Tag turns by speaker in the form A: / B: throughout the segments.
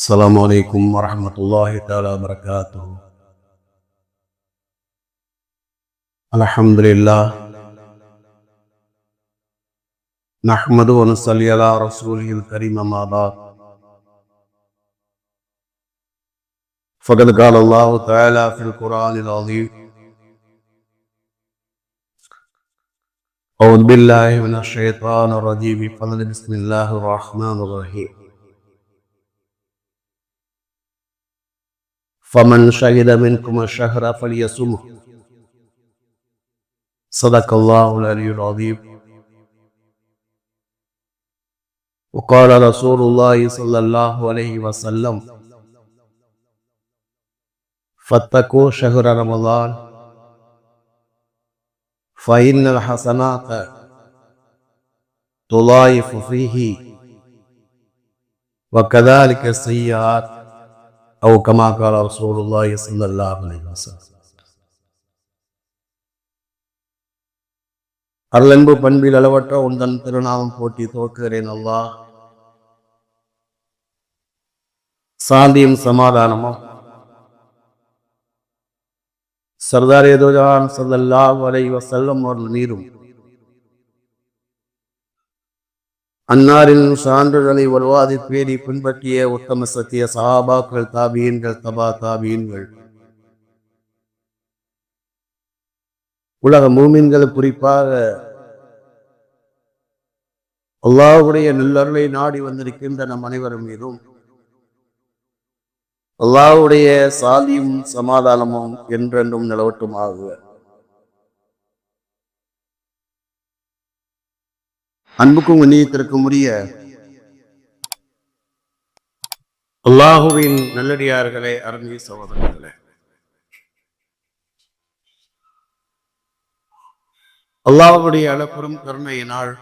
A: السلام عليكم ورحمة الله تعالى وبركاته. الحمد لله نحمد ونصلي على رسوله الكريم أما بعد فقد قال الله تعالى في القرآن العظيم أعوذ بالله من الشيطان الرجيم بسم الله الرحمن الرحيم فمن شهد منكم الشهر فليصمه صدق الله العلي العظيم. وقال رسول الله صلى الله عليه وسلم فاتقوا شهر رمضان فإن الحسنات تضاعف فيه وكذلك السيئات أو كما قال رسول الله صلى الله عليه وسلم. அருளன்பு பண்பில் அளவற்ற உந்தன் திருநாமம் போட்டி தோக்குகிறேன் அல்லாஹ். சாந்தியும் சமாதானமும் சர்தார் ஏதோஜான் ஸல்லல்லாஹு அலைஹி வஸல்லம் அவர்கள் மீதும் அன்னாரின் சான்றுகளை வலுவாதி பேரி பின்பற்றிய உத்தம சத்திய சஹாபாக்கள், தாபீன்கள், தபா தாபீன்கள், உலக மூமின்கள், குறிப்பாக அல்லாஹ்வுடைய நல்லருளை நாடி வந்திருக்கின்ற நம் அனைவரும் மீதும் அல்லாஹ்வுடைய சாந்தியும் சமாதானமும் என்றென்றும் நிலவட்டும் ஆகுக. அன்புக்கும் கண்ணியத்திற்கும் உரிய அல்லாஹுவின் நல்லடியார்களே, அருமை சகோதரர்களே, அல்லாஹ்வுடைய அளப்பெரும் கருணையினால்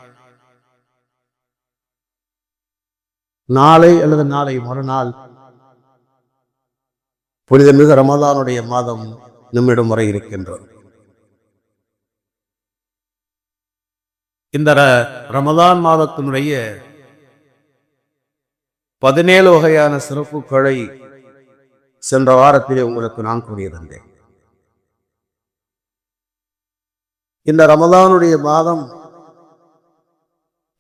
A: நாளை அல்லது நாளை மறுநாள் புனிதமிகு ரமலானுடைய மாதம் நம்மிடம் வர இருக்கின்றது. இந்த ரமலான் மாதத்தினுடைய 17 வகையான சிறப்புகளை சென்ற வாரத்திலே உங்களுக்கு நான் கூறியிருந்தேன். இந்த ரமலானுடைய மாதம்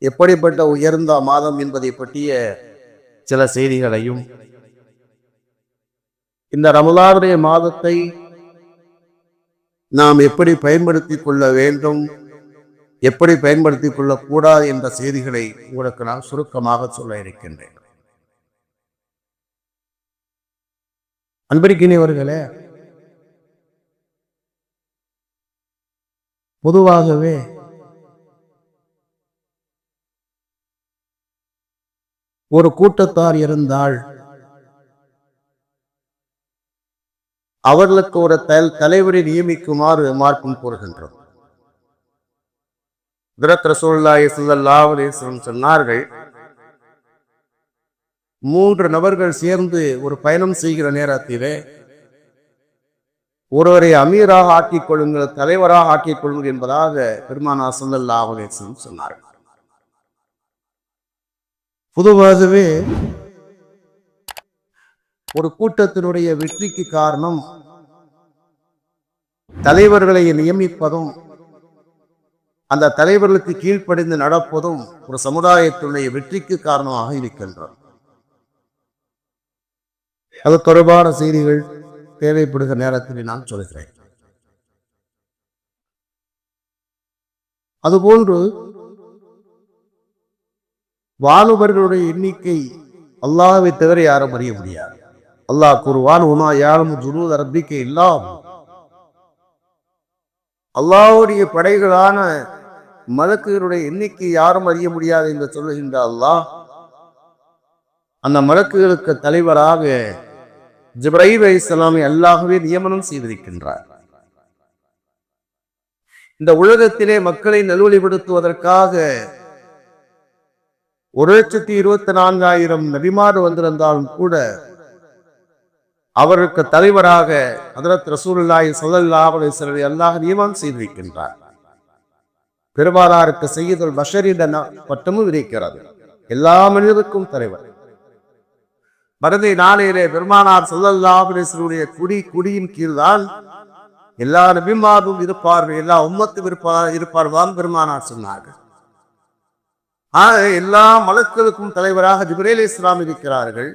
A: எப்படிப்பட்ட உயர்ந்த மாதம் என்பதை பற்றிய சில செய்திகளையும், இந்த ரமலானுடைய மாதத்தை நாம் எப்படி பயன்படுத்திக் கொள்ள வேண்டும், எப்படி பயன்படுத்திக் கொள்ளக்கூடாது என்ற செய்திகளை உங்களுக்கு நான் சுருக்கமாக சொல்ல இருக்கின்றேன். அன்பிற்கினியவர்களே, பொதுவாகவே ஒரு கூட்டத்தார் இருந்தால் அவர்களுக்கு ஒரு தலைவரை நியமிக்குமாறு மார்க்கம் கூறுகின்றோம். ரசூலுல்லாஹி ஸல்லல்லாஹு அலைஹி வஸல்லம் சொன்னார்கள், 3 நபர்கள் சேர்ந்து ஒரு பயணம் செய்கிற நேரத்திலே ஒருவரை அமீராக ஆக்கிக் கொள்ளுங்கள், தலைவராக ஆக்கிக் கொள்ளுங்கள் என்பதாக பெருமானார் ஸல்லல்லாஹு அலைஹி வஸல்லம் சொன்னார்கள். பொதுவாகவே ஒரு கூட்டத்தினுடைய வெற்றிக்கு காரணம் தலைவர்களை நியமிப்பதும் அந்த தலைவர்களுக்கு கீழ்ப்படிந்து நடப்பதும் ஒரு சமுதாயத்தினுடைய வெற்றிக்கு காரணமாக இருக்கின்றன. அது தொடர்பான செய்திகள் தேவைப்படுகிற நேரத்தில் நான் சொல்கிறேன். அதுபோன்று வாலிபர்களுடைய எண்ணிக்கை அல்லாஹ்வை தவிர யாரும் அறிய முடியாது. அல்லாஹ் கூறுவான், உமா யாரும் ஜுனூத ரப்பிக்க இல்லாம், அல்லாஹ்வுடைய படைகளான மலக்குகளுடைய எண்ணிக்கை யாரும் அறிய முடியாது என்று சொல்லுகின்ற அல்லாஹ் அந்த மலக்குகளுக்கு தலைவராக ஜிப்ரீல் அலைஹிஸ்ஸலாமை அல்லாஹ்வே நியமனம் செய்திருக்கின்றார். இந்த உலகத்திலே மக்களை நல்வழிப்படுத்துவதற்காக 1,24,000 நபிமார் வந்திருந்தாலும் கூட அவருக்கு தலைவராக ஹஜ்ரத் ரசூலுல்லாஹி ஸல்லல்லாஹு அலைஹி வஸல்லம் அல்லாஹ் நியமனம் செய்திருக்கின்றார். பெருமானாருக்கு சய்யிதுல் பஷர் என்ற பட்டமும் இருக்கிறது. எல்லா மனிதருக்கும் தலைவர். மறுமை நாளையிலே பெருமானார் ஸல்லல்லாஹு அலைஹி வஸல்லம் குடியின் கீழ்தான் எல்லா நபிமாரும் இருப்பார்கள், எல்லா உம்மத்தும் இருப்பார்கள் பெருமானார் சொன்னார்கள். எல்லா மலக்குகளுக்கும் தலைவராக ஜிப்ரீல் அலைஹிஸ்ஸலாம் இருக்கிறார்கள்.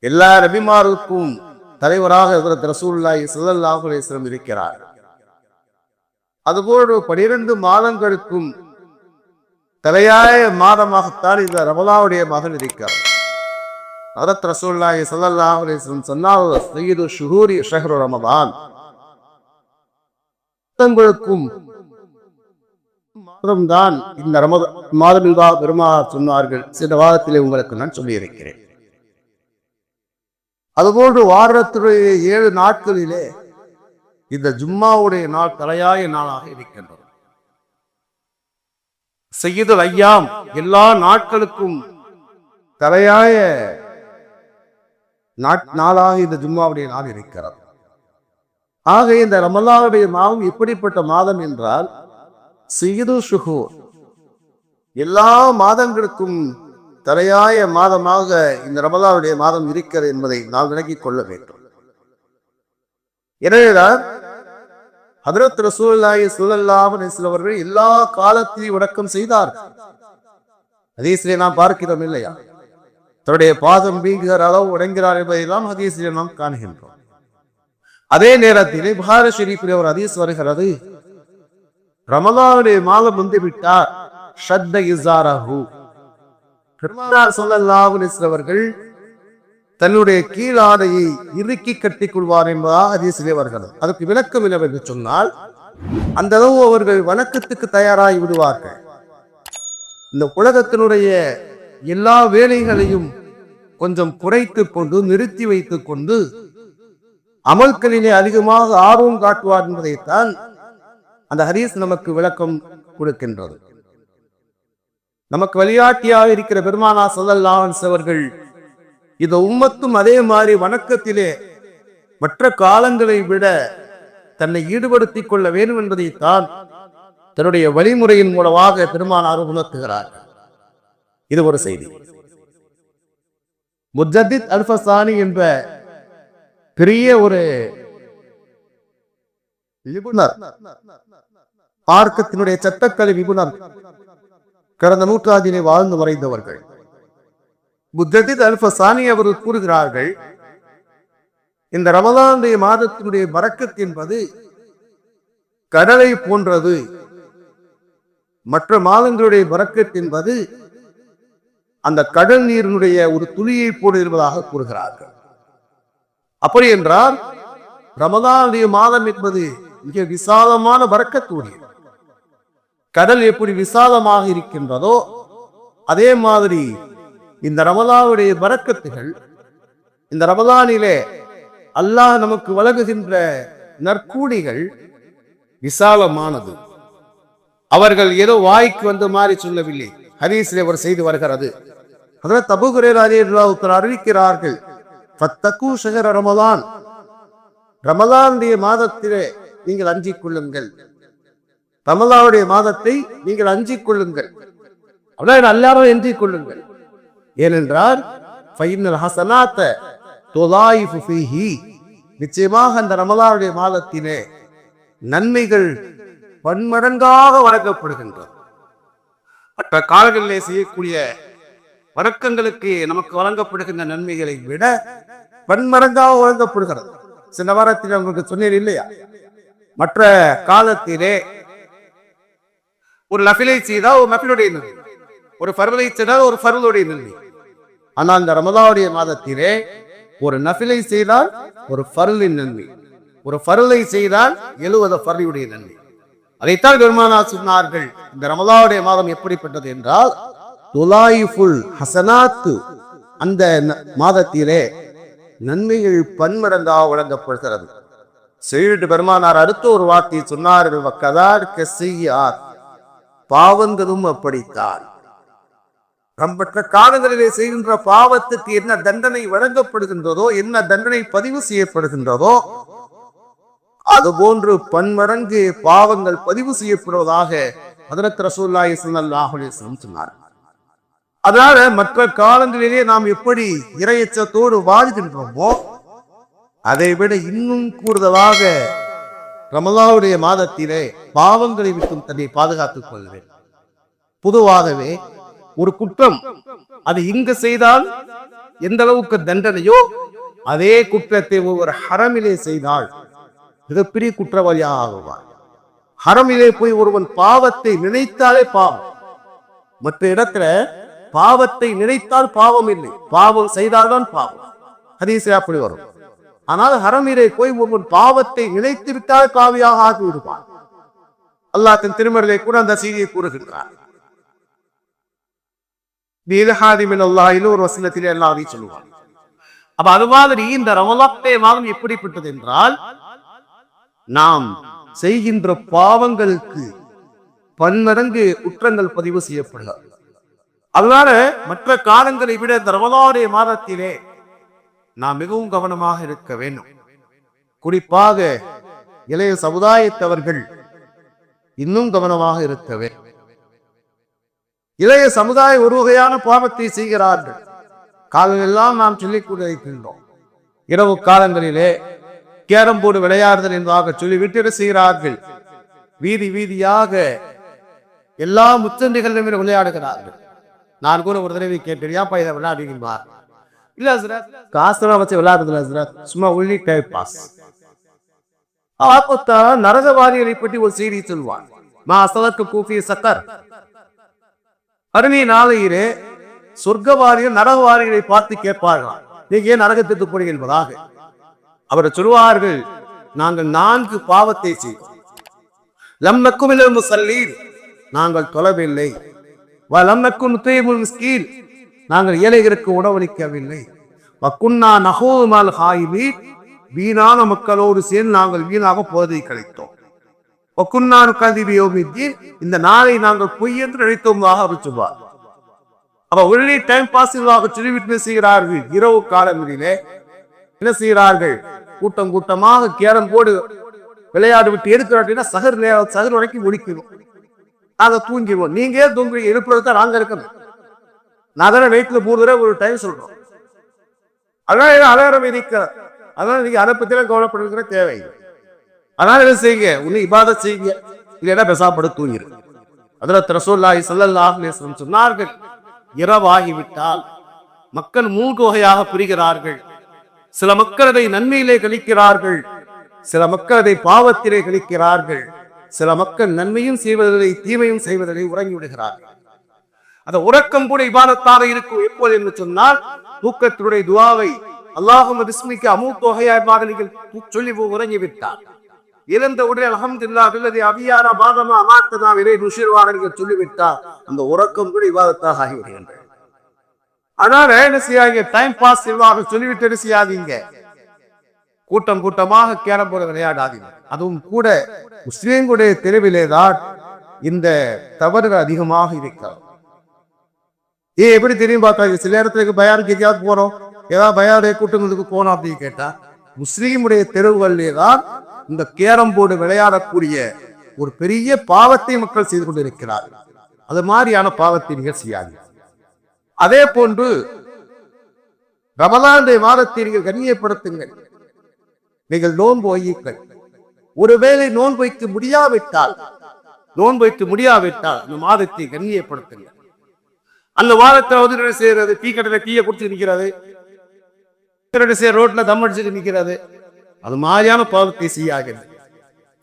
A: எல்லா நபிமாருக்கும் தலைவராக ரசூலுல்லாஹி ஸல்லல்லாஹு அலைஹி வஸல்லம் இருக்கிறார். அதுபோன்று 12 மாதங்களுக்கும் தலையாய மாதமாகத்தான் இந்த ரமலானுடைய மாதம் இருக்கிறார். ஹதரத் ரசூலுல்லாஹி ஸல்லல்லாஹு அலைஹி வஸல்லம் சொன்னார், சய்யிது ஷுஹூரி ஷஹ்ரு ரமலான். தங்களுக்கும் தான் இந்த மாதம் பெருமானார் சொன்னார்கள். சில வாரத்திலே உங்களுக்கு நான் சொல்லி இருக்கிறேன். அதுபோன்று வாரத்துடைய 7 நாட்களிலே இந்த ஜும்மாவுடைய நாள் தலையாய நாளாக இருக்கின்றது. சய்யிதுல் ஐயாம், எல்லா நாட்களுக்கும் தலையாய நாளாக இந்த ஜும்மாவுடைய நாள் இருக்கிறது. ஆக இந்த ரமலானுடைய மாதம் எப்படிப்பட்ட மாதம் என்றால் சய்யிது ஷுஹூர், எல்லா மாதங்களுக்கும் தலையாய மாதமாக இந்த ரமலானுடைய மாதம் இருக்கிறது என்பதை நாம் விளங்கிக் கொள்ள வேண்டும். எனவேதான் ஹதரத் ரசூலுல்லாஹி ஸல்லல்லாஹு அலைஹி வஸல்லம் அவர்கள் எல்லா காலத்திலும் வணக்கம் செய்தார்கள். ஹதீஸிலே நாம் பார்க்கிறோம் இல்லையா? தன்னுடைய பாதம் வீங்குகிற அளவு உடைங்கிறார் என்பதையெல்லாம் ஹதீஸிலே நாம் காணுகின்றோம். அதே நேரத்திலே புகாரி ஷரீஃபிலே ஒரு ஹதீஸ் வருகிறது, ரமலானுடைய மாதம் வந்துவிட்டார் ஷத்த இஸாரஹு, பெருமானார் ஸல்லல்லாஹு அலைஹி வஸல்லம் அவர்கள் தன்னுடைய கீழாடையை இறுக்கி கட்டிக் கொள்வார் என்பதாக ஹதீஸிலே வருகிறது. அதற்கு விளக்கம் என்னவென்று சொன்னால், அந்த அளவு அவர்கள் வணக்கத்துக்கு தயாராகி விடுவார்கள். இந்த உலகத்தினுடைய எல்லா வேலைகளையும் கொஞ்சம் குறைத்து கொண்டு நிறுத்தி வைத்துக் கொண்டு அமல்களிலே அதிகமாக ஆர்வம் காட்டுவார் என்பதைத்தான் அந்த ஹதீஸ் நமக்கு விளக்கம் கொடுக்கின்றது. நமக்கு வழிகாட்டியாக இருக்கிற பெருமானார் ஸல்லல்லாஹு அலைஹி வஸல்லம் அவர்கள் இந்த உம்மத்தும் அதே மாதிரி வணக்கத்திலே மற்ற காலங்களை விட தன்னை ஈடுபடுத்திக் கொள்ள வேண்டும் என்பதைத்தான் தன்னுடைய வழிமுறையின் மூலமாக பெருமானார் உணர்த்துகிறார். இது ஒரு செய்தி. முஜத்தித் அல்-ஃபசானி என்ற பெரிய ஒரு நிபுணர், மார்க்கத்தினுடைய சட்டக்கலை நிபுணர், கடந்த நூற்றாண்டிலே வாழ்ந்து மறைந்தவர்கள். முஜத்தித் அல்-ஃபசானி அவர்கள் கூறுகிறார்கள், இந்த ரமலானுடைய மாதத்தினுடைய பரக்கத் என்பது கடலை போன்றது, மற்ற மாதங்களுடைய பரக்கத் என்பது அந்த கடல் நீரினுடைய ஒரு துளியை போல இருப்பதாக கூறுகிறார்கள். அப்படி என்றால் ரமலானுடைய மாதம் என்பது மிக விசாலமான பரக்கத்துடையது. கடல் எப்படி விசாலமாக இருக்கின்றதோ அதே மாதிரி இந்த ரமலானுடைய பரக்கத்துகள், இந்த ரமலானிலே அல்லாஹ் நமக்கு வழங்குகின்ற நற்கூலிகள் விசாலமானது. அவர்கள் ஏதோ வாய்க்கு வந்த மாதிரி சொல்லவில்லை. ஹதீஸிலே ஒரு செய்தி வருகிறது, ஹதரத் அபூ ஹுரைரா ரலியல்லாஹு தஆலா அறிவிக்கிறார்கள், ஃபத்தகு ஷஹர ரமலான், ரமலானுடைய மாதத்திலே நீங்கள் அஞ்சிக் கொள்ளுங்கள், ரமலானுடைய மாதத்தை நீங்கள் அஞ்சிக் கொள்ளுங்கள், அவ்வளவு அல்லாஹ்வை அஞ்சிக் கொள்ளுங்கள். ஏனென்றால் ஃபைனல் ஹஸனாத துலாயிஃபு ஃபீஹி, நிச்சயமாக அந்த ரமலானுடைய மாதத்திலே நன்மைகள் பன்மடங்காக வழங்கப்படுகின்றது. மற்ற காலங்களிலே செய்யக்கூடிய வணக்கங்களுக்கு நமக்கு வழங்கப்படுகின்ற நன்மைகளை விட பன்மடங்காக வழங்கப்படுகிறது. சில வாரத்தில் உங்களுக்கு சொன்னேன் இல்லையா, மற்ற காலத்திலே ஒரு நஃபிலை செய்தால் ஒரு நஃபிலுடைய நன்மை, ஒரு ஃபர்லை செய்தால் ஒரு ஃபர்லுடைய நன்மை. ஆனால் இந்த ரமலானுடைய மாதத்திலே ஒரு நஃபிலை செய்தால் ஒரு ஃபர்லின் நன்மை, ஒரு ஃபர்லை செய்தால் 70 ஃபர்லுடைய நன்மை. அதைத்தான் பெருமானார் சொன்னார்கள், இந்த ரமலானுடைய மாதம் எப்படிப்பட்டது என்றால் துலாயிஃபுல் ஹஸனாத்து, அந்த மாதத்திலே நன்மைகள் பன்மடங்காக வழங்கப்படுகிறது. செய்து பெருமானார் அடுத்த ஒரு வார்த்தையை சொன்னார்கள், வக்கதார்க செய்யார், பாவங்களும் அப்படித்தான். மற்ற காலங்களிலே செய்கின்ற பாவத்துக்கு என்ன தண்டனை வழங்கப்படுகின்றதோ, என்ன தண்டனை பதிவு செய்யப்படுகின்றதோ, அதுபோன்று பன்மடங்கு பாவங்கள் பதிவு செய்யப்படுவதாக ஹதரத் ரசூலுல்லாஹி ஸல்லல்லாஹு அலைஹி வஸல்லம் சொன்னார். அதனால மற்ற காலங்களிலே நாம் எப்படி இரையச்சத்தோடு வாழ்கின்றோமோ அதை விட இன்னும் கூடுதலாக ரமலானுடைய மாதத்திலே பாவங்களை விட்டும் தன்னை பாதுகாத்துக் கொள்வேன். பொதுவாகவே ஒரு குற்றம் அது இங்கு செய்தால் எந்த அளவுக்கு தண்டனையோ அதே குற்றத்தை ஒவ்வொரு ஹரமிலே செய்தால் மிகப்பெரிய குற்றவாளியாக ஆகுவார். ஹரமிலே போய் ஒருவன் பாவத்தை நினைத்தாலே பாவம். மற்ற இடத்துல பாவத்தை நினைத்தால் பாவம் இல்லை, பாவம் செய்தால்தான் பாவம். ஹதீஸில் அப்படி வரும். ஆனால் ஹரமிலே போய் ஒருவன் பாவத்தை நினைத்து விட்டால் பாவியாக ஆகி விடுவான். அல்லாஹ் தன் திருமறையிலே கூட அந்த செய்தியை கூறுகின்றார். ஒரு வசனத்திலே அல்லாஹ் சொல்லுவான். அப்ப அது மாதிரி இந்த ரமலானுடைய மாதம் எப்படிப்பட்டது என்றால், நாம் செய்கின்ற பாவங்களுக்கு பன்மடங்கு குற்றங்கள் பதிவு செய்யப்படுகிறது. அதனால மற்ற காலங்களை விட இந்த ரமலானுடைய மாதத்திலே நாம் மிகவும் கவனமாக இருக்க வேண்டும். குறிப்பாக இளைய சமுதாயத்தவர்கள் இன்னும் கவனமாக இருக்க வேண்டும். இளைய சமுதாயம் ஒரு வகையான பாவத்தை செய்கிறார்கள். காலங்களெல்லாம் நாம் சொல்லிக் கொண்டிருக்கின்றோம். இரவு காலங்களிலே கேரம் போர்டு விளையாடுதல் என்பதாக சொல்லிவிட்டு செய்கிறார்கள். வீதி வீதியாக எல்லா முச்சந்தைகளிலும் விளையாடுகிறார்கள். நான் கூட ஒரு தடவை கேட்டேன், ஏன் இதை விளையாடுவீங்களா? இல்ல ஹஸ்ரத், காசுலாம் வச்சு விளையாடுறதுல ஹஸ்ரத், சும்மா ஒன்லி டைம் பாஸ். அப்பத்தான் நரகவாதிகளை பற்றி ஒரு செய்தி சொல்வான். மா அசலக்கு கூஃபி சக்கர், அருமை நாளையிலே சொர்க்கவாதிகள் நரகவாதிகளை பார்த்து கேட்பார்களாம், நீங்க ஏன் நரகத்திற்கு போறீங்க என்பதாக. அவர் சொல்வார்கள், நாங்கள் 4 பாவத்தை செய்தோம். லம் நக்கும் இலல் முஸல்லீன், நாங்கள் தொழவில்லை. வலம் நக்கும் நுதைமுல் மிஸ்கீன், நாங்கள் ஏழைகளுக்கு உணவளிக்கவில்லை. வக்குன்னா நஹூமல் ஹாயிபீன், வீணான மக்களோடு சேர்ந்து நாங்கள் வீணாக போதை கழித்தோம். வக்குன்னா நுகதிபி யௌமித்தீன், இந்த நாளை நாங்கள் பொய் என்று நினைத்தோமாக அவர் சொல்வார். அப்ப ஒன்லி டைம் பாஸிவாக சொல்லிவிட்டு செய்கிறார்கள். இரவு காலங்களிலே என்ன செய்கிறார்கள்? கூட்டம் கூட்டமாக கேரம் போர்டு விளையாடு விட்டு எடுக்கிறாட்டினா சகர் வரைக்கும் ஒழிக்கணும். நாங்க தூங்கிடுவோம். நீங்க ஏன் தூங்கி எழுப்புறதுதான் நாங்க இருக்கணும். நான் தானே வெயிட்ல 3 தடவை ஒரு டைம் சொல்றோம். அதனால அலாரம் விதிக்க, அதனால நீங்க அதை பத்திலாம் கவலைப்படுகிற தேவையில்லை. அதனால என்ன செய்யுங்க, உன்னை இபாதத் செய்யுங்க, இல்லைன்னா பெசாப்படு தூங்கிரு. ஹஜ்ரத் ரசூலுல்லாஹி ஸல்லல்லாஹு அலைஹி வஸல்லம் சொன்னார்கள், இரவாகிவிட்டால் மக்கள் 3 வகையாக பிரிகிறார்கள். சில மக்கள் அதை நன்மையிலே கழிக்கிறார்கள், சில மக்கள் அதை பாவத்திலே கழிக்கிறார்கள், சில மக்கள் நன்மையும் செய்வதில்லை தீமையும் செய்வதில்லை உறங்கி விடுகிறார்கள். அந்த உறக்கம் கூட இபாதத்தாக இருக்கும். எப்போது என்று சொன்னால், தூக்கத்தினுடைய துஆவை அல்லாஹும்ம பிஸ்மிக அமூத்து வஹயா நீங்கள் சொல்லி உறங்கிவிட்டார். இறந்த உடனே அல்ஹம்துலில்லாஹ் அல்லதி அபியானா பாதமா அமாத்தனா விரை நுஷிர்வார்கள் சொல்லிவிட்டார். அந்த உறக்கம் கூட இபாதத்தாக ஆகிவிடுகின்றது. அதனால என்ன செய்யாதீங்க, டைம் பாஸ் சொல்லிவிட்டு என்ன செய்யாதீங்க, கூட்டம் கூட்டமாக கேரம் போர்டு விளையாடாதீங்க. அதுவும் கூட முஸ்லிம்களுடைய தெருவிலேதான் இந்த தவறுகள் அதிகமாக இருக்கிறது. எப்படி தெரியும் பார்த்தா, சில இடத்துக்கு பயாருக்கு எங்கேயாவது போறோம், ஏதாவது பயாருடைய கூட்டங்களுக்கு போனோம் அப்படின்னு கேட்டா, முஸ்லீமுடைய தெருவுகளிலே தான் இந்த கேரம் போர்டு விளையாடக்கூடிய ஒரு பெரிய பாவத்தை மக்கள் செய்து கொண்டிருக்கிறார்கள். அது மாதிரியான பாவத்தை நீங்கள் செய்யாதீங்க. அதே போன்று ரமலானுடைய மாதத்தை நீங்கள் கண்ணியப்படுத்துங்கள். நீங்கள் நோன்பு வையுங்கள். ஒருவேளை நோன்பு வைக்க முடியாவிட்டால் இந்த மாதத்தை கண்ணியப்படுத்துங்கள். அந்த வாரத்தில் வந்து செய்யறது, டீ கடையில டீயை குடிச்சு நிற்கிறது, ரோட்ல தம் அடிச்சுட்டு நிற்கிறது, அது மாதிரியான பாவத்தை செய்யாகிறது.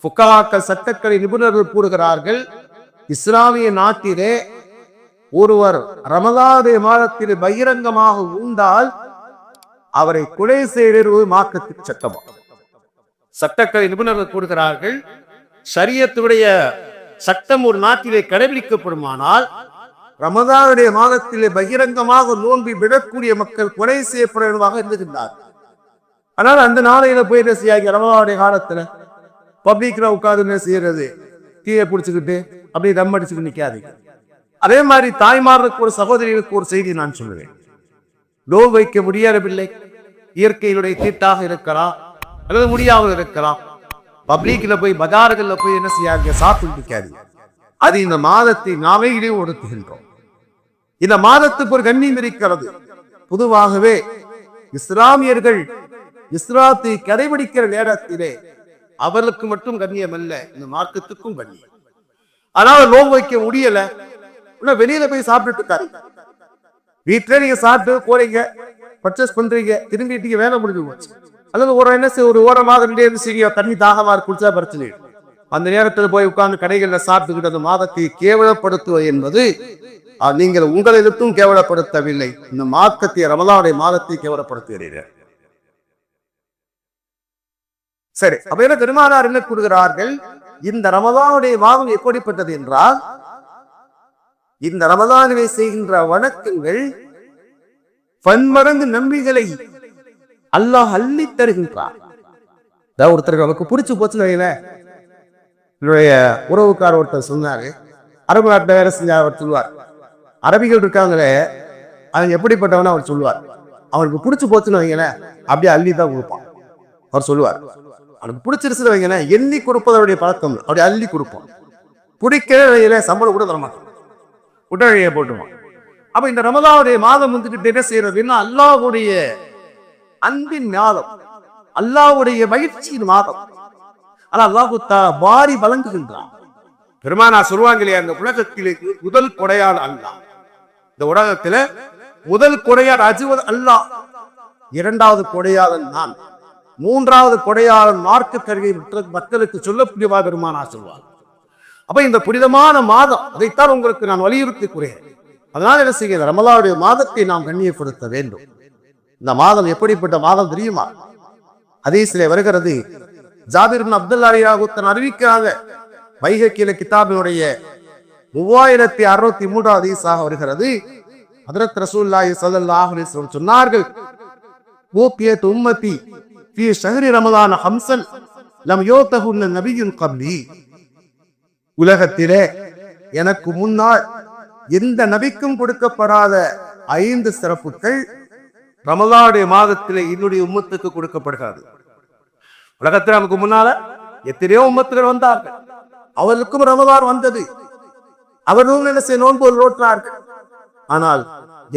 A: ஃபுகஹாக்கள் சட்டக்கலை நிபுணர்கள் கூறுகிறார்கள், இஸ்லாமிய நாட்டிலே ஒருவர் ரமலானுடைய மாதத்தில் பகிரங்கமாக உண்டால் அவரை கொலை செய்வது மார்க்கத்துக்கு சட்டமாகும். சட்டக்கலை நிபுணர்கள் கூறுகிறார்கள், ஷரியத்துடைய சட்டம் ஒரு நாட்டிலே கடைபிடிக்கப்படுமானால் ரமலானுடைய மாதத்திலே பகிரங்கமாக நோன்பி விடக்கூடிய மக்கள் கொலை செய்யப்படுவதாக இருந்துகின்றார். ஆனால் அந்த நாளையில போய் என்ன செய்யாங்க, ரமலானுடைய காலத்துல பப்ளிக்ல உட்கார்ந்து என்ன செய்யறது, தீயை பிடிச்சுக்கிட்டு அப்படி தம் அடிச்சுட்டு நிக்காதீங்க. அதே மாதிரி தாய்மார்களுக்கு ஒரு சகோதரிகளுக்கு ஒரு செய்தி நான் சொல்லுவேன். நோன்பு வைக்க முடியவில்லை, இயற்கையினுடைய தீட்டாக இருக்கலாம் அல்லது முடியாமல் இருக்கலாம், பப்ளிக்ல போய் பஜார்கள்ல போய் என்ன செய்யாங்க, சாப்பிட்டு நிக்காதீங்க. அது இந்த மாதத்தை நாமே இழிவுபடுத்துகின்றோம். இந்த மாதத்துக்கு ஒரு கண்ணியம் இருக்கிறது. பொதுவாகவே இஸ்லாமியர்கள் இஸ்லாத்தை கடைபிடிக்கிற நேரத்திலே அவர்களுக்கு மட்டும் கண்ணியம் அல்ல, இந்த மார்க்கத்துக்கும் கண்ணியம். அதனால நோன்பு வைக்க முடியல, வெளியில போய் சாப்பிட்டுட்டு இருக்காரு. வீட்டுல நீங்க சாப்பிட்டு போறீங்க, பர்ச்சேஸ் பண்றீங்க, திரும்பிட்டீங்க, வேலை முடிஞ்சு போச்சு. அல்லது ஒரு என்ன ஒரு ஓரமாக தண்ணி தாகமா குடிச்சா பிரச்சனை. அந்த நேரத்தில் போய் உட்கார்ந்து கடைகளில் சாப்பிட்டுக்கிட்டு அந்த மாதத்தை கேவலப்படுத்துவது என்பது நீங்கள் உங்களிடத்தும் கேவலப்படுத்தவில்லை, இந்த மார்க்கத்தை ரமலானுடைய மாதத்தை கேவலப்படுத்துகிறீர்கள். சரி, அப்ப என்ன பெருமானார் என்ன கூறுகிறார்கள்? இந்த ரமலானுடைய மாதம் எப்படிப்பட்டது என்றால், இந்த ரமலானிலே செய்கின்ற வணக்கங்கள் பன்மடங்கு நன்மைகளை அல்லாஹ் அள்ளி தருகின்றார். ஒருத்தருக்கு அவருக்கு பிடிச்சு போச்சுன்னு வைங்களேன். என்னுடைய உறவுக்கார ஒருத்தர் சொன்னாரு, அரபு நாட்டில் வேலை செஞ்ச அவர் சொல்லுவார், அரபிகள் இருக்காங்களே அவன் எப்படிப்பட்டவன அவர் சொல்லுவார். அவனுக்கு பிடிச்சு போச்சுன்னு வைங்களேன், அப்படியே அள்ளி தான் கொடுப்பான். அவர் சொல்லுவார், அவனுக்கு பிடிச்சிருச்சுன்னு வைங்களேன், எண்ணி கொடுப்பதோடைய பழக்கம், அப்படி அள்ளி கொடுப்பான். பிடிக்கவே வைங்களேன், சம்பளம் கூட தரமாட்டான், உடனடியே போட்டுவான். அப்ப இந்த ரமலானுடைய மாதம் வந்துட்டு என்ன செய்யறதுன்னா, அல்லாஹ்வுடைய அன்பின் மாதம், அல்லாஹ்வுடைய மகிழ்ச்சியின் மாதம். ஆனா அல்லாஹ் வாரி வழங்குகின்றான். பெருமானா சொல்லுவாங்க இல்லையா, இந்த உலகத்திலே முதல் கொடையால் அல்லாஹ், இந்த உலகத்துல முதல் கொடையால் அஜுவது அல்லாஹ், இரண்டாவது கொடையாளன் நான், மூன்றாவது கொடையாளன் மார்க்க கருகை மக்களுக்கு சொல்லக்கூடியவா பெருமானா சொல்வார். அப்ப இந்த புனிதமான மாதம், அதைத்தான் உங்களுக்கு நான் வலியுறுத்தி கூறுகிறேன். அதனால என்ன செய்ய, ரமலானுடைய மாதத்தை நாம் கண்ணியப்படுத்த வேண்டும். இந்த மாதம் எப்படிப்பட்ட மாதம் தெரியுமா? ஹதீஸிலே வருகிறது, ஜாபிர் இப்னு அப்துல்லா ரலியல்லாஹு அறிவிக்கிறாங்க, பைஹக்கில கிதாபினுடைய 3603 ஹதீஸாக வருகிறது. ஹஜ்ரத் ரசூலுல்லாஹி ஸல்லல்லாஹு அலைஹி வஸல்லம் சொன்னார்கள், ஊபியத் உம்மதி ஃபீ ஷஹ்ரி ரமலான் ஹம்ஸன் லம் யூதஹுன்ன நபிய்யுன் கப்லி. உலகத்திலே எனக்கு முன்னால் எந்த நபிக்கும் கொடுக்கப்படாத 5 சிறப்புகள் ரமலானுடைய மாதத்திலே என்னுடைய உம்மத்துக்கு கொடுக்கப்படுகிறது. உலகத்தில் நமக்கு முன்னால எத்தனையோ உம்மத்துகள் வந்தார்கள், அவர்களுக்கும் ரமலான் வந்தது, அவர்களும் என்ன செய்ய நோன்பு நோற்றார்கள். ஆனால்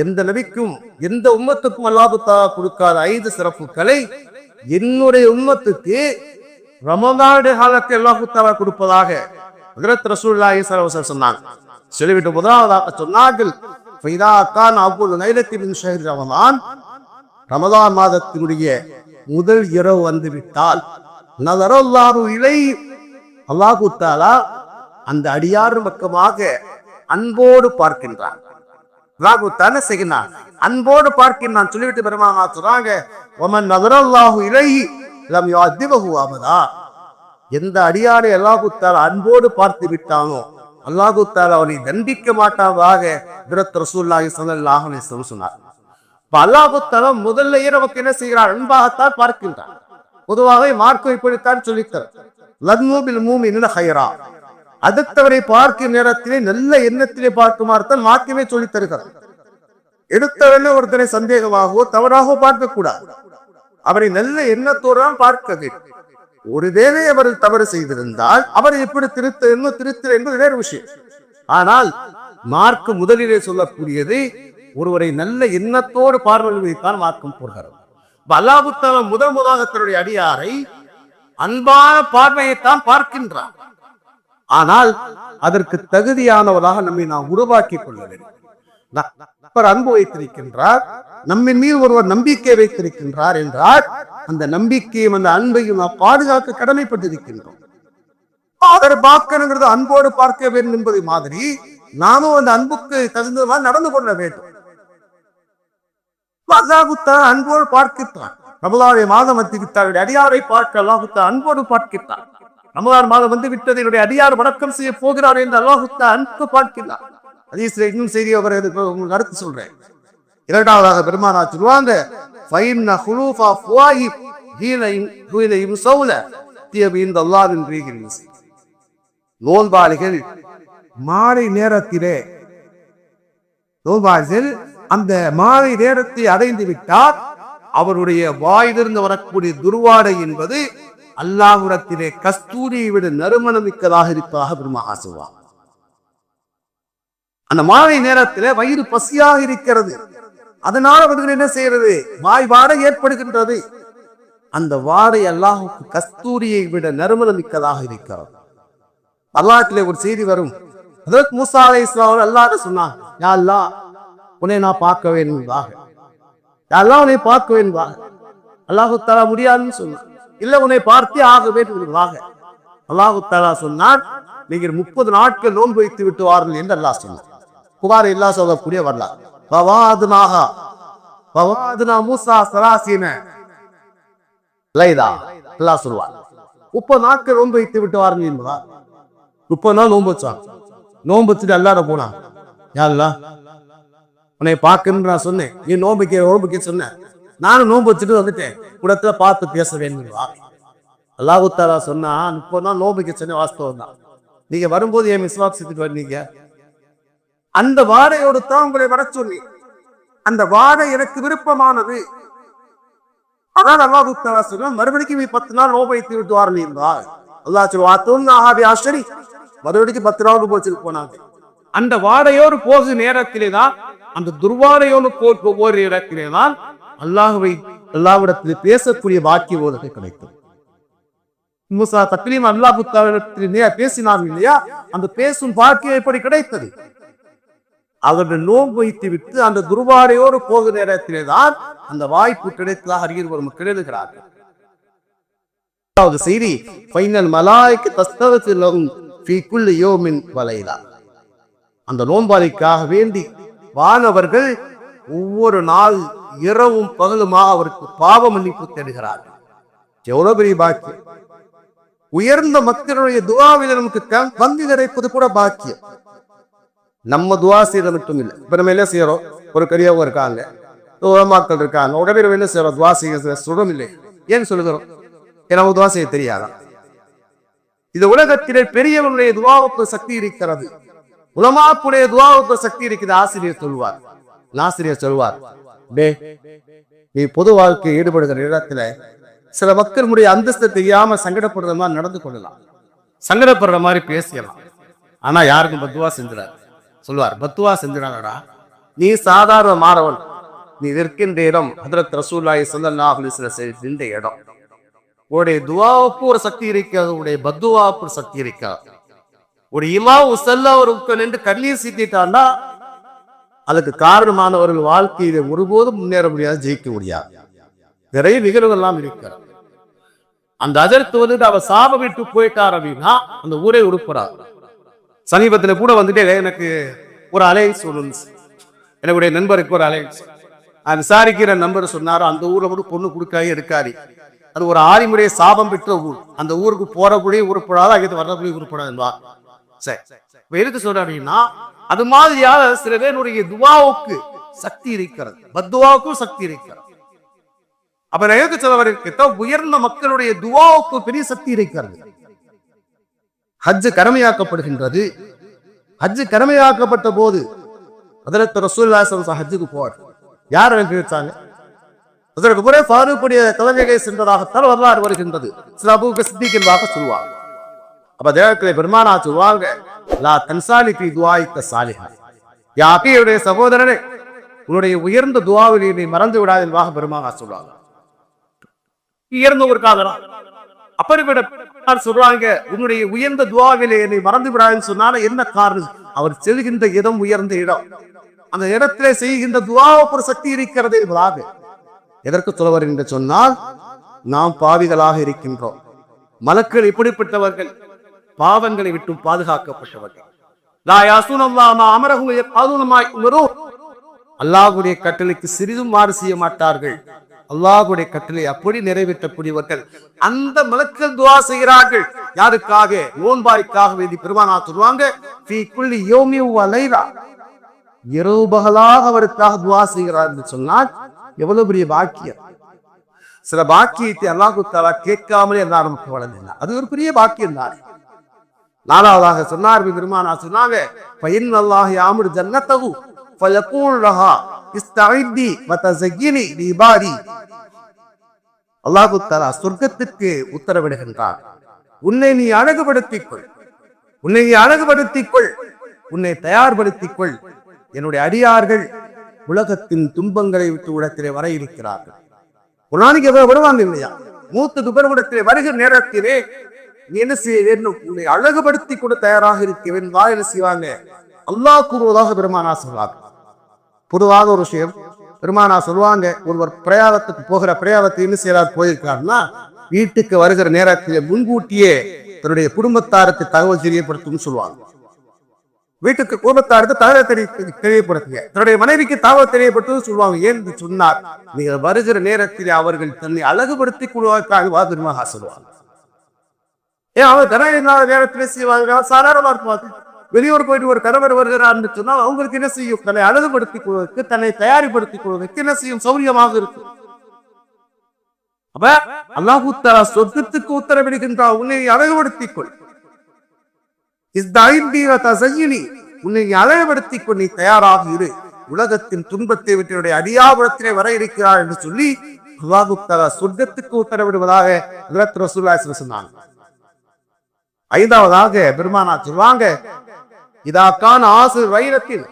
A: எந்த நபிக்கும் எந்த உம்மத்துக்கும் அல்லாஹ் தஆலா கொடுக்காத 5 சிறப்புகளை என்னுடைய உம்மத்துக்கு ரமலானுடைய காலத்தில் அல்லாஹ் தஆலா கொடுப்பதாக ஹஜ்ரத் ரசூலுல்லாஹி ஸல்லல்லாஹு அலைஹி வஸல்லம் சொன்னாங்க. சொல்லிவிட்டு முதலாவதாக சொன்னார்கள், ஃபைதா கான அவ்வளவு லைலத்தின் மின் ஷஹ்ரி ரமலான், ரமலான் மாதத்தினுடைய முதல் இரவு வந்துவிட்டால் நஸரல்லாஹு இலைஹி, அல்லாஹ் தஆலா அந்த அடியார் பக்கமாக அன்போடு பார்க்கின்றான். அல்லாஹ் தஆலா செய்கிறான், அன்போடு பார்க்கின்றான். சொல்லிவிட்டு பெருமானா சொல்றாங்க, வமன் நஸரல்லாஹு இலைஹி லம் யுஅதிபஹு அபதா. எந்த அடியாரை அல்லாஹ் தஆலா அன்போடு பார்த்து விட்டானோ அல்லாஹ் தஆலா அவனை தண்டிக்க மாட்டாதாக ஹஜ்ரத் ரசூலுல்லாஹி ஸல்லல்லாஹு அலைஹி வஸல்லம் சொன்னார். அல்லாஹ் தஆலா முதல்ல நமக்கு என்ன செய்கிறார்? அன்பாகத்தான் பார்க்கின்றான். பொதுவாக மார்க்கம் இப்படித்தான் சொல்லித்தர், லத்மூபில் மூமினின ஹைரா, அடுத்தவரை பார்க்கும் நேரத்திலே நல்ல எண்ணத்திலே பார்க்குமாறுத்தான் மார்க்கமே சொல்லித் தருகிறது. எடுத்தவன ஒருத்தனை சந்தேகமாகவோ தவறாகவோ பார்க்க கூடாது, அவரை நல்ல எண்ணத்தோடு தான் பார்க்க வேண்டும். ஒருவேளை அவர் தவறு செய்திருந்தால் அவரை எப்படி திருத்த என்பது வேறு விஷயம். ஆனால் மார்க்கம் முதலிலே சொல்லக்கூடியது ஒருவரை நல்ல எண்ணத்தோடு பார்வைதான் மார்க்கம் போடுகிறது. அல்லாஹ் தஆலா முதலாக தன்னுடைய அடியாரை அன்பான பார்வையைத்தான் பார்க்கின்றார். ஆனால் அதற்கு தகுதியானவராக நம்மை நாம் உருவாக்கி கொள்ள வேண்டும். அன்பு வைத்திருக்கின்றார், நம்மின் மீது ஒருவர் நம்பிக்கை வைத்திருக்கின்றார் என்றால் அந்த நம்பிக்கையும் அந்த அன்பையும் நாம் பாதுகாக்க கடமைப்பட்டிருக்கின்றோம். அதை பார்க்கணுங்கிறது அன்போடு பார்க்க வேண்டும் என்பதை மாதிரி நாமும் அந்த அன்புக்கு தகுந்த மாதிரி நடந்து கொள்ள வேண்டும். அன்போடு பார்க்கிறான். ரமலானுடைய மாதம் வந்து விட்டார், அடியாரை பார்க்க அல்லாஹ் அன்போடு பார்க்கிறார். ரமலான் மாதம் வந்து விட்டது, என்னுடைய அடியார் வணக்கம் செய்ய போகிறார் என்று அல்லாஹ் அன்பு பார்க்கிறார். ஹதீஸ்ல இன்னும் செய்தி உங்களுக்கு அடுத்து சொல்றேன். இரண்டாவதாக பெருமானா சொல்லுவாங்க, நோன்பாளிகள் மாலை நேரத்திலே அந்த மாலை நேரத்தை அடைந்து விட்டால் அவருடைய வாயிலிருந்து வரக்கூடிய துர்வாடை என்பது அல்லாஹ்விடத்திலே கஸ்தூரியை விட நறுமணம் மிக்கதாக இருப்பதாக பெருமானா சொல்வார். அந்த மாலை நேரத்தில் வயிறு பசியாக இருக்கிறது. அதனால் அவர்கள் என்ன செய்யறது? வாய் வாடை ஏற்படுகின்றது. அந்த வாடை அல்லாஹ்வுக்கு கஸ்தூரியை விட நறுமணம் மிக்கதாக இருக்கிறது. வரலாற்றிலே ஒரு செய்தி வரும். ஹஜ்ரத் மூசா அலைஹிஸ்ஸலாம் அல்லாஹ்ட்ட சொன்னாங்க, யா அல்லாஹ், உன்னை நான் பார்க்க வேண்டும்வாக, யா அல்லாஹ் உன்னை பார்க்க வேண்டும்வாக. அல்லாஹு தஆலா முடியாதுன்னு சொன்னான். இல்ல, உன்னை பார்த்தே ஆக வேண்டும்வாக. அல்லாஹு தஆலா சொன்னான், நீங்கள் 30 நாட்கள் நோன்பு வைத்து விட்டு வாருங்கள் என்று அல்லாஹ் சொன்னான். புகார் எல்லாம் சொல்லக்கூடிய வரலாறு. ஃபவாதுனா மூசா ஸலாஸீன லைலா, அல்லாஹ் சொல்வார் 30 நாட்கள் நோன்பு வைத்து விட்டு வாருங்கள் என்பதா. 30 நாள் நோன்பு வச்சாங்க. நோன்பு வச்சுட்டு அல்லாஹ்ட்ட போனாங்க, யா அல்லாஹ், உன்னை பார்க்கணும்னு நான் சொன்னேன், நீ நோன்புக்கு சொன்ன, நானும் நோன்பு வச்சுட்டு வந்துட்டேன், கூடத்துல பார்த்து பேச வேண்டும். அல்லாஹ் தஆலா சொன்னா, 30 நாள் நோன்புக்கு சொன்ன வாஸ்தவம் தான், நீங்க வரும்போது என் விசுவாசத்துக்கு வந்தீங்க, அந்த வாடையோடு தான் உங்களை வர சொல்லி, அந்த வாடை எனக்கு விருப்பமானது. அதான் அல்லாஹ் தஆலா சொன்னா, மறுபடியும் 10 நாள் நோன்பு வைத்து விட்டு வாருங்கள். அல்லாஹ் சொல்லுவாங்க, மறுபடியும் 10 நாள் நோன்பு வச்சுட்டு போனாங்க. அந்த வாடையோடு போகும் நேரத்திலே தான், அந்த துர்வாடையோடு போகிற இடத்திலே தான் அல்லாஹ்விடத்தில் பேசக்கூடிய வாக்கியம் ஒரு கிடைக்கும். மூசா தக்லீம் அல்லாஹ் பேசினார் இல்லையா, அந்த பேசும் பாக்கியம் எப்படி கிடைத்தது? அவர்கள் நோன்பு வைத்து விட்டு அந்த துர்வாடையோடு போகும் நேரத்திலே தான் அந்த வாய்ப்பு கிடைத்ததாக அறிஞர் மக்கள் எழுதுகிறார்கள். செய்தி, ஃபைனல் மலாய்க்கு தஸ்தவத்து லஹும் ஃபீ குல்லி யௌமின் வ லைலா. அந்த நோன்பாளிக்காக வேண்டி வானவர்கள் ஒவ்வொரு நாள் இரவும் பகலுமாக அவருக்கு பாவ மன்னிப்பு தேடுகிறார்கள். எவ்வளவு பெரிய பாக்கியம்! உயர்ந்த மக்களுடைய துஆவில் நமக்கு பங்கு கிடைப்பது கூட பாக்கியம். நம்ம துஆ செய்யறது மட்டும் இல்லை. இப்ப நம்ம என்ன செய்யறோம்? ஒரு பெரியவங்க இருக்காங்க, உலமாக்கள் இருக்காங்க, உடனே என்ன செய்யறோம்? துஆ செய்ய சுடம் இல்லை. ஏன் சொல்லுகிறோம்? நமக்கு துஆ செய்ய தெரியாதான்? இந்த உலகத்திலே பெரியவனுடைய துஆவுக்கு சக்தி இருக்கிறது, உலமாக்குடைய துஆவுக்கு சக்தி இருக்குது. ஆசிரியர் சொல்வார், நீ பொது வாழ்க்கையை ஈடுபடுகிற இடத்துல சில மக்களுடைய அந்தஸ்து தெரியாம சங்கடப்படுற மாதிரி நடந்து கொள்ளலாம், சங்கடப்படுற மாதிரி பேசலாம். ஆனா யாருக்கும் பத்துவா செஞ்சிடாரு. சொல்வார், பத்துவா செஞ்சிடாதடா, நீ சாதாரண மாறவன், நீ இருக்கின்ற இடம் ஹஜ்ரத் ரசூலுல்லாஹி ஸல்லல்லாஹு அலைஹி வஸல்லம் நின்ற இடம். உடைய துஆவுக்கு ஒரு சக்தி இருக்கிறது, உடைய பத்துவாவுக்கு ஒரு சக்தி இருக்கிறது. ஒரு இமாம் உஸல்லா ஒரு நின்று கண்ணீர் சீட்டிட்டான்னா அதுக்கு காரணமானவர்கள் வாழ்க்கையில ஒருபோதும் முன்னேற முடியாது, ஜெயிக்க முடியாது. நிறைய நிகழ்வுகள்லாம் இருக்கிறது. அந்த அதற்கு வந்துட்டு அவர் சாப விட்டு போயிட்டார் அப்படின்னா அந்த ஊரே உருப்படாது. சமீபத்துல கூட வந்துட்டு எனக்கு ஒரு அலைன்ஸ் ஒன்று, என்னுடைய நண்பருக்கு ஒரு அலைன்ஸ், விசாரிக்கிற நண்பர் சொன்னாரோ அந்த ஊர்ல கூட பொண்ணு கொடுக்காது எடுக்காது, அது ஒரு ஆதிமுறைய சாபம் பெற்ற ஊர், அந்த ஊருக்கு போறக்கூடிய உருப்படாது, அங்கே வரக்கூடிய உருப்படாதுவா. சரி, எதுக்கு சொல்ற அப்படின்னா அது மாதிரியாக சில பேருடைய துஆவுக்கு சக்தி இருக்கிறது, பத்துவாவுக்கும் சக்தி இருக்கிறது. அப்ப எதுக்கு சொல்ல, உயர்ந்த மக்களுடைய துஆவுக்கு பெரிய சக்தி இருக்கிறது. ஹஜ் கடமையாக்கப்படுகின்றது. ஹஜ் கடமையாக்கப்பட்ட போது ஹஜ்ரத் ரசூலுல்லாஹி ஸல்லல்லாஹு அலைஹி வஸல்லம் ஹஜ்ஜுக்கு போவார். யார் அனுப்பிச்சாங்க? அதற்கு பிறகு ஃபாரூக்குடைய தலைமையை சென்றதாகத்தான் வரலாறு வருகின்றது. சில அபூபக்கர் சித்திக் என்பதாக சொல்வாங்க. அப்ப தேவக்களை பெருமானா சொல்வாங்க, லா தன்சாலி ஃபீ துஆஇக்க சாலிஹா, யா அபியுடைய சகோதரனே, உன்னுடைய உயர்ந்த துஆவில் நீ மறந்து விடாதே என்பதாக பெருமானா சொல்வாங்க. உயர்ந்த ஒரு காதலா அப்படிப்பட்ட சொல்றாங்க, உன்னுடைய உயர்ந்த துஆவிலே என்னை மறந்து விடாதுன்னு சொன்னால என்ன காரணம்? அவர் செல்கின்ற இடம் உயர்ந்த இடம், அந்த இடத்திலே செய்கின்ற துஆவுக்கு ஒரு சக்தி இருக்கிறது என்பதாக. எதற்கு சொல்லுவார் என்று சொன்னால், நாம் பாவிகளாக இருக்கின்றோம். மலக்கள் எப்படிப்பட்டவர்கள்? பாவங்களை விட்டு பாதுகாக்கப்பட்டவர்கள். அல்லாஹ்வுடைய கட்டளைக்கு சிறிதும் மாறு செய்ய மாட்டார்கள். அல்லாஹ்வுடைய கட்டளை அப்படி நிறைவேற்றக்கூடியவர்கள். அந்த மலக்கள் துஆ செய்கிறார்கள். யாருக்காக? நோன்பாய்க்காக வேண்டி. பெருமானா சொல்வாங்க, ஃபீ குல்லி யௌமின் வ லைலா, இரவு பகலாக அவருக்காக துஆ செய்கிறார் என்று சொன்னால் எவ்வளவு பெரிய பாக்கியம்! சில பாக்கியத்தை அல்லாஹ் தஆலா கேட்காமலே எல்லாம் நமக்கு வழங்கினார். அது ஒரு பெரிய பாக்கியம் தான். நாலாவதாக சொன்னார் பெருமானா சொன்னாங்க, ஃபஇன்னல்லாஹ யாமுரு ஜன்னத்தஹு ஃபயகூல் லஹா இஸ்தஇதி வ தஸய்யினி லிபாதி. அல்லாஹ் தஆலா சொர்க்கத்துக்கு உத்தரவிடுகின்றார், உன்னை நீ அழகுபடுத்திக் கொள், உன்னை நீ அழகுபடுத்திக் கொள், உன்னை தயார்படுத்திக் கொள். என்னுடைய அடியார்கள் உலகத்தின் துன்பங்களை விட்டு உலகத்திலே வர இருக்கிறார்கள். ஒரு நாளைக்கு எவ்வளவு வருவாங்க இல்லையா? மூத்துக்கு பெருமிடத்திலே வருகிற நேரத்திலே நீ என்ன செய்ய வேண்டும்? உன்னை அழகுபடுத்தி கூட தயாராக இருக்கவேன். என்ன செய்வாங்க? அல்லாஹ் கூறுவதாக பெருமானா சொல்வாங்க. பொதுவாக ஒரு விஷயம் பெருமானா சொல்லுவாங்க, ஒருவர் பிரயாணத்துக்கு போகிற பிரயாணத்தை என்ன செய்யறார் போயிருக்காருன்னா, வீட்டுக்கு வருகிற நேரத்திலே முன்கூட்டியே தன்னுடைய குடும்பத்தாருக்கு தகவல் தெரியப்படுத்தும் சொல்லுவாங்க. வீட்டுக்கு குடும்பத்தாருக்கு தகவல் தெரியப்படுத்துங்க, தன்னுடைய மனைவிக்கு தகவல் தெரியப்படுத்தும் சொல்லுவாங்க. ஏன்னு சொன்னார், நீங்கள் வருகிற நேரத்தில் அவர்கள் தன்னை அழகுபடுத்திக் கொள்வதற்காக பெருமானா சொல்லுவாங்க. ஏன் அவர் தர நேரத்திலே செய்வாங்க, சாதாரணமா இருப்பாங்க. வெளியூர் போயிட்டு ஒரு கணவர் வருகிறார் சொன்னா அவங்களுக்கு என்ன செய்யும்? தன்னை அழகுபடுத்திக் கொள்வதற்கு, தன்னை தயாரிப்படுத்திக் கொள்வதற்கு என்ன செய்யும்? சௌரியமாக இருக்கும். அப்ப அல்லாஹ் தஆலா சொர்க்கத்துக்கு உத்தரவிடுகின்றார், உன்னை அழகுபடுத்திக் கொள். உன்னை அழகுபடுத்திக் கொள், நீ தயாராக இரு. உலகத்தின் துன்பத்தை விட்டு அடியாபுரத்திலே வர இருக்கிறார் என்று சொல்லி அல்லாஹ் தஆலா சொர்க்கத்துக்கு உத்தரவிடுவதாக ஹஜ்ரத் ரசூலுல்லாஹி சொன்னாங்க. ஐந்தாவதாக பெருமானா சொல்வாங்க, இதாக்கான ஆசு வைரத்தில்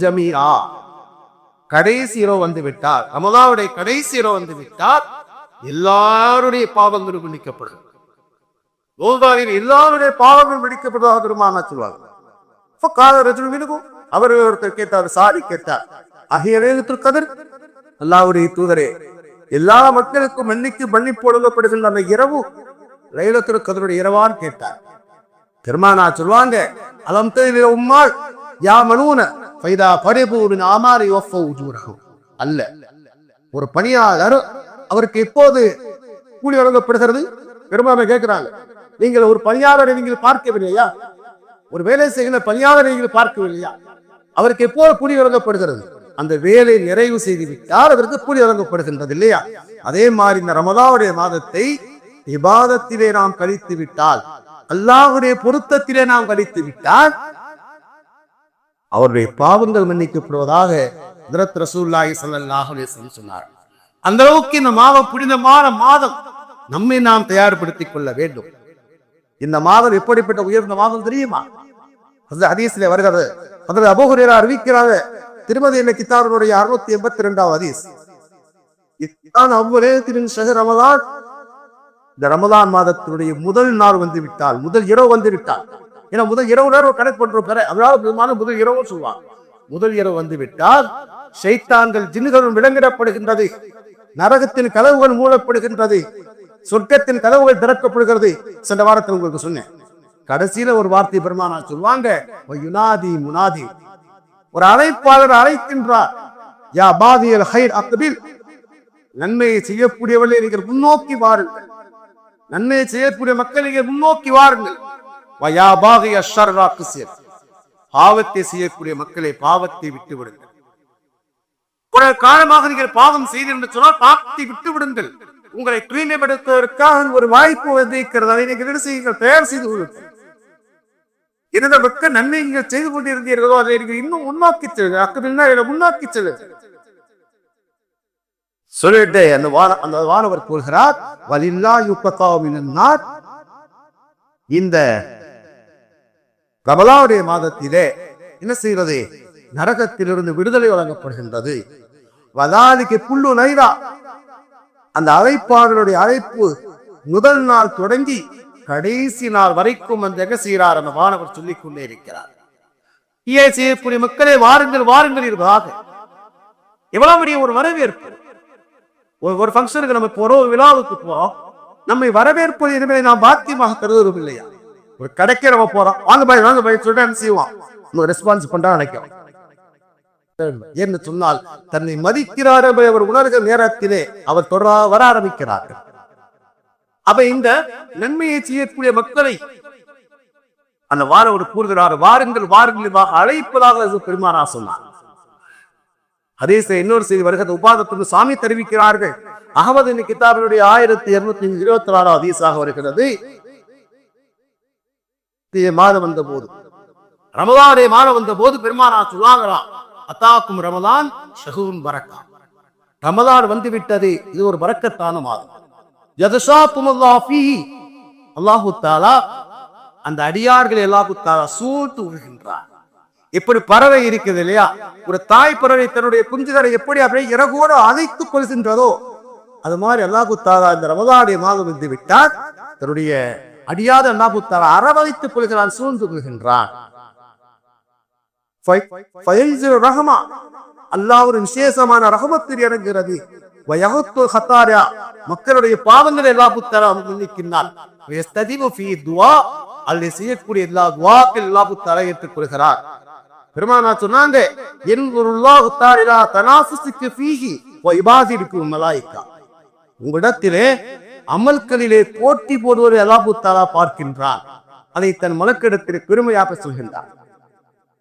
A: ஜமீஆ, கடைசி இரவு வந்து விட்டார், ரமலானுடைய கடைசி இரவு வந்து விட்டார், எல்லாருடைய பாவங்களும் மன்னிக்கப்படும். எல்லாருடைய பாவங்கள் மன்னிக்கப்படுவதாக பெருமானா சொல்வாங்க. அவர் ஒருத்தர் கேட்டார், சாரி கேட்டார், கதிர் அல்லாஹ்வுடைய தூதரே, எல்லா மக்களுக்கும் மன்னிப்பு ஒழுங்கப்படுகின்ற அந்த இரவு லைலத்துல் கத்ருடைய இரவான்னு கேட்டார். பெருமானா சொல்வாங்க, அலம் தரில உம்மால் யா மனூன ஃபைதா ஃபரிபூரின் ஆமாரி வஃபு உஜூரஹும். அல்ல, ஒரு பணியாளர் அவருக்கு எப்போது கூலி வழங்கப்படுகிறது? பெருமானா கேட்கிறாங்க, நீங்கள் ஒரு பணியாளரை நீங்கள் பார்க்கவில்லையா? ஒரு வேலை செய்கிற பணியாளரை நீங்கள் பார்க்கவில்லையா? அவருக்கு எப்போது கூலி வழங்கப்படுகிறது? அந்த வேலை நிறைவு செய்து விட்டால் அதற்கு கூலி வழங்கப்படுகின்றது இல்லையா? அதே மாதிரி இந்த ரமலானுடைய மாதத்தை இபாதத்திலே நாம் கழித்து விட்டால், அல்லாஹ்வுடைய பொருத்தத்திலே நாம் கழித்து விட்டால் அவருடைய பாவங்கள் மன்னிக்கப்படுவதாக ஹஜ்ரத் ரசூலுல்லாஹி ஸல்லல்லாஹு அலைஹி வஸல்லம் சொன்னார். அந்த அளவுக்கு இந்த மாதம் புனிதமான மாதம், நம்மை நாம் தயார்படுத்திக் கொள்ள வேண்டும். இந்த மாதம் எப்படிப்பட்ட உயர்ந்த மாதம் தெரியுமா? ஹதீஸிலே வருகிறது, ஹஜ்ரத் அபூ ஹுரைரா அறிவிக்கிறாங்க, திருமதி என்ற கிதாபினுடைய 682வது ஹதீஸ், இத்தான் அவ்வளேத்தின் ஷஹர் ரமலான், இந்த ரமலான் மாதத்தினுடைய முதல் நாள் வந்து விட்டால், முதல் இரவு வந்து விட்டால், ஏன்னா முதல் இரவு நேரம் கணக்கு பண்றோம், அதாவது முதல் இரவு சொல்லுவாங்க. முதல் இரவு வந்து விட்டால் ஷைத்தான்கள் ஜின்களும் விலங்கிடப்படுகின்றது, நரகத்தின் கதவுகள் மூடப்படுகின்றது, சொர்க்கத்தின் கதவுகள் திறக்கப்படுகிறது. சென்ற வாரத்தில் உங்களுக்கு சொன்னேன். கடைசியில ஒரு வார்த்தை பெருமானா சொல்வாங்க, யுனாதி முனாதி, ஒரு அழைப்பாளர் அழைக்கின்றார், யா பாதியல் ஹைர் அக்பில், நன்மையை செய்யக்கூடியவர்களே நீங்கள் முன்னோக்கி வாருங்கள், நன்மையை செய்யக்கூடிய மக்களை நீங்கள் முன்னோக்கி வாருங்கள். பாவத்தை செய்யக்கூடிய மக்களை பாவத்தை விட்டு விடுங்கள். காலமாக நீங்கள் பாவம் செய்து என்று சொன்னால் பாவத்தை விட்டு விடுங்கள். உங்களை தூய்மைப்படுத்துவதற்காக ஒரு வாய்ப்பு வந்திருக்கிறது, அதை நீங்கள் செய்யுங்கள், தயார் செய்து கொள்ளுங்கள். இருந்த மக்கள் நன்மை நீங்கள் செய்து கொண்டிருந்தீர்களோ அதை நீங்கள் இன்னும் முன்னோக்கி செல்லுங்கள், அக்கபில்னா முன்னோக்கி செல்லுங்கள் சொல்லிட்டு அந்த வானவர் கூறுகிறார், இந்த ரமலானுடைய மாதத்திலே என்ன செய்கிறது? நரகத்திலிருந்து விடுதலை வழங்கப்படுகின்றது. வதாலிக்கு புல்லு நைரா, அந்த அழைப்பாளருடைய அழைப்பு முதல் நாள் தொடங்கி கடைசி நாள் வரைக்கும் அந்த என்ன செய்கிறார்? அந்த வானவர் சொல்லிக் கொண்டே இருக்கிறார், செய்யக்கூடிய மக்களே வாருங்கள் வாருங்கள் இருப்பதாக. எவ்வளவு பெரிய ஒரு வரவேற்பு! ஒரு ஃபங்க்ஷனுக்கு நம்ம போறோம், விழாவுக்கு போறோம், நம்மை வரவேற்பது என்பதை நாம் பாக்கியமாக கருதுவோம் இல்லையா? ஒரு கடைக்கு நம்ம போறோம், வாங்க பாய் வாங்க பாய் சொல்லிட்டு என்ன செய்வோம்? நம்ம ரெஸ்பான்ஸ் பண்றா நினைக்கிறோம். என்று சொன்னால் தன்னை மதிக்கிறார் அவர் உணர்கிற நேரத்திலே அவர் வர ஆரம்பிக்கிறார். அப்ப இந்த நன்மையை செய்யக்கூடிய மக்களை அந்த வாரவர் கூறுகிறார், வாருங்கள் வாருங்கள் அழைப்பதாக பெருமானா சொன்னார். ஹதீஸ்ல இன்னொரு செய்தி வருகிறது, உபாதத்துக்கு சாமி தெரிவிக்கிறார்கள். அகமது கிதாபினுடைய 1224 ஹதீஸாக வருகிறது. மாதம் வந்த போது, ரமலானே மாதம் வந்த போது பெருமானா சொல்லுவாங்களாம், அத்தாக்கும் ரமலான் ஷஹூன் பரக்கா, ரமலான் வந்து விட்டது, இது ஒரு பரக்கத்தான மாதம். யதஷாக்குமுல்லாஹ் ஃபீஹி, அல்லாஹ் தஆலா அந்த அடியார்கள் அல்லாஹ் தஆலா சூழ்ந்து விடுகின்றார். எப்படி பறவை இருக்குது இல்லையா, ஒரு தாய் பறவை தன்னுடைய குஞ்சுகளை எப்படி அப்படியே இறகோடு அழைத்துக் கொள்கின்றதோ அது மாதிரி அல்லாஹ் தஆலா இந்த ரமலானுடைய மாதம் வந்து விட்டால் தன்னுடைய அடியாத அல்லாஹ் தஆலா அரவணைத்துக் கொள்கிறான், சூழ்ந்து கொள்கின்றான். அல்லாஹ் ஒரு விசேஷமான ரஹமத்தில் இறங்குகிறது. மக்களுடைய பாவங்களை அல்லாஹ் தஆலா மன்னிக்கின்றான். அல்லது செய்யக்கூடிய எல்லா துஆக்கள் அல்லாஹ் தஆலா ஏற்றுக் கொள்கிறார். பெருமானா சொன்னாங்க, உங்களிடத்திலே அமல்களிலே போட்டி போடுவதை அல்லாஹ் தஆலா பார்க்கின்றான். அதை தன் மலக்கிடத்திலே பெருமையாக சொல்கின்றான்.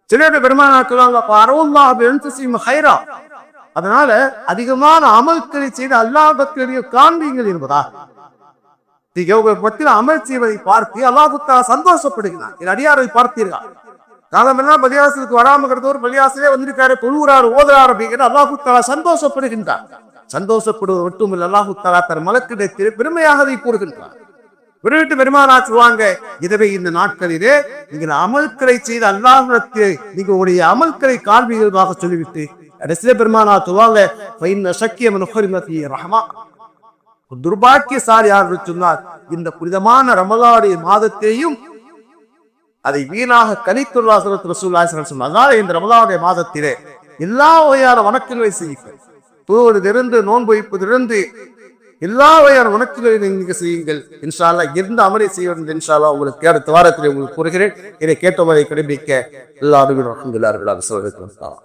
A: சிலருடைய பெருமானா சொல்லுவாங்க, அதனால அதிகமான அமல்களை செய்து அல்லாஹ்விடத்திலே காண்பீங்கள் என்பதா அமல் செய்வதை பார்த்து அல்லாஹ் தஆலா சந்தோஷப்படுகிறான். என் அடியாரை பார்த்தீர்கள், காலம் எல்லாம் பலியாசலுக்கு வராம கிடந்தவர் பலியாசிலே வந்திருக்காரு, தொழுகிறாரு, ஓதுறாரு அப்படிங்கிற அல்லாஹ் தஆலா சந்தோஷப்படுகின்றார். சந்தோஷப்படுவது மட்டுமில்லை, அல்லாஹ் தஆலா தன் மலக்கிடத்திலே பெருமையாக அதை கூறுகின்றார். விருட்டு பெருமானா சொல்லுவாங்க, இதுவே இந்த நாட்களிலே நீங்கள் அமல்களை செய்து அல்லாஹ்விடத்திலே நீங்க உடைய அமல்களை காண்பீர்களாக சொல்லிவிட்டு கடைசியிலே பெருமானா சொல்லுவாங்க, துர்பாக்கியசாலி யார் சொன்னார், இந்த புனிதமான ரமலானுடைய மாதத்தையும் அதை வீணாக கணித்துள்ளார் ரசூலுல்லாஹி ஸல்லல்லாஹு அலைஹி வஸல்லம். அதனால இந்த ரமலானுடைய மாதத்திலே எல்லா வகையான வணக்கங்களை செய்யுங்கள். தொழுவதிலிருந்து நோன்பு வைப்பதிலிருந்து எல்லா வகையான வணக்கங்களை நீங்க செய்யுங்கள். இன்ஷா அல்லாஹ் எந்த அமலை செய்ய வேண்டும் இன்ஷா அல்லாஹ் உங்களுக்கு அடுத்த வாரத்திலே உங்களுக்கு கூறுகிறேன். இதை கேட்டவரை கடைபிடிக்க எல்லாரும் அல்ஹம்துலில்லாஹ்.